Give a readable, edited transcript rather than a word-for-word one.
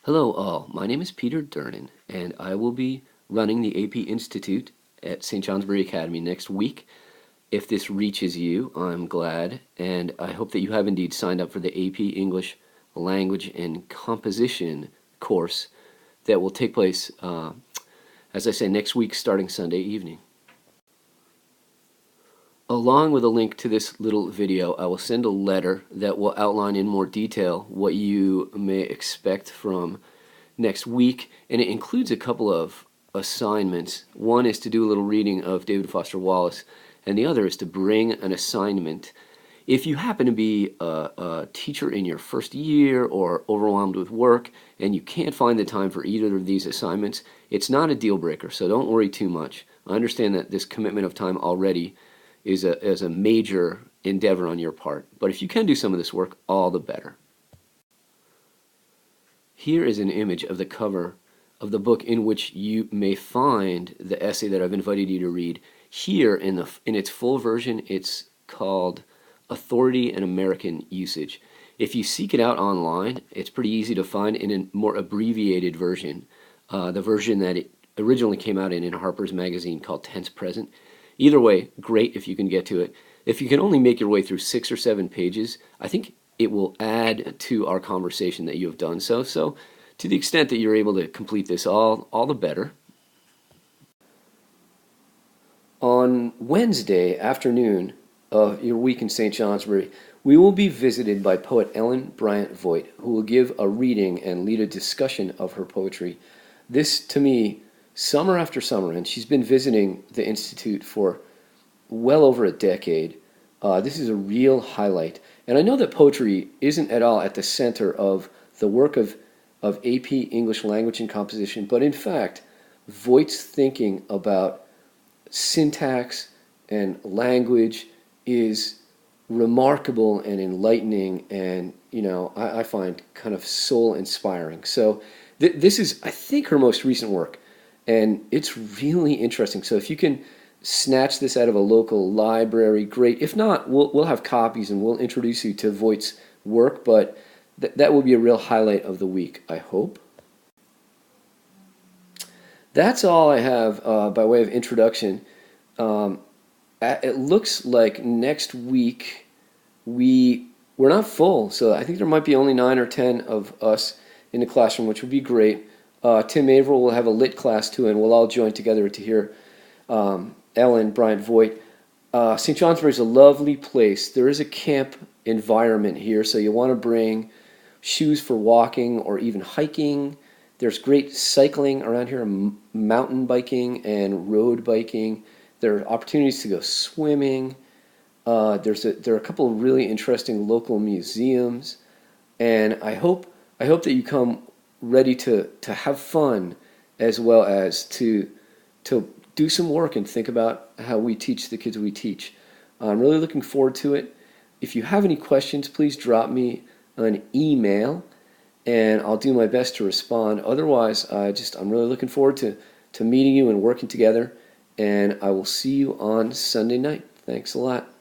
Hello all, my name is Peter Durnan, and I will be running the AP Institute at St. Johnsbury Academy next week. If this reaches you, I'm glad, and I hope that you have indeed signed up for the AP English Language and Composition course that will take place, as I say, next week starting Sunday evening. Along with a link to this little video, I will send a letter that will outline in more detail what you may expect from next week, and it includes a couple of assignments. One is to do a little reading of David Foster Wallace, and the other is to bring an assignment. If you happen to be a teacher in your first year or overwhelmed with work and you can't find the time for either of these assignments, it's not a deal breaker, so don't worry too much. I understand that this commitment of time already is a major endeavor on your part. But if you can do some of this work, all the better. Here is an image of the cover of the book in which you may find the essay that I've invited you to read. Here in its full version, it's called Authority and American Usage. If you seek it out online, it's pretty easy to find in a more abbreviated version, the version that it originally came out in Harper's Magazine called Tense Present. Either way, great if you can get to it. If you can only make your way through 6 or 7 pages, I think it will add to our conversation that you have done so. So to the extent that you're able to complete this, all the better. On Wednesday afternoon of your week in St. Johnsbury, we will be visited by poet Ellen Bryant Voigt, who will give a reading and lead a discussion of her poetry. This, to me, summer after summer, and she's been visiting the Institute for well over a decade. This is a real highlight. And I know that poetry isn't at all at the center of the work of AP English Language and Composition, but in fact, Voigt's thinking about syntax and language is remarkable and enlightening, and I find kind of soul inspiring. So this is, I think, her most recent work. And it's really interesting. So if you can snatch this out of a local library, great. If not, we'll have copies and we'll introduce you to Voigt's work. But that will be a real highlight of the week, I hope. That's all I have by way of introduction. It looks like next week we're not full, so I think there might be only 9 or 10 of us in the classroom, which would be great. Tim Averill will have a lit class too, and we'll all join together to hear Ellen Bryant Voigt. St. Johnsbury is a lovely place. There is a camp environment here, so you want to bring shoes for walking or even hiking. There's great cycling around here, mountain biking and road biking. There are opportunities to go swimming. There are a couple of really interesting local museums, and I hope that you come ready to have fun as well as to do some work and think about how we teach the kids we teach. I'm really looking forward to it. If you have any questions, please drop me an email and I'll do my best to respond. Otherwise, I'm really looking forward to meeting you and working together, and I will see you on Sunday night. Thanks a lot.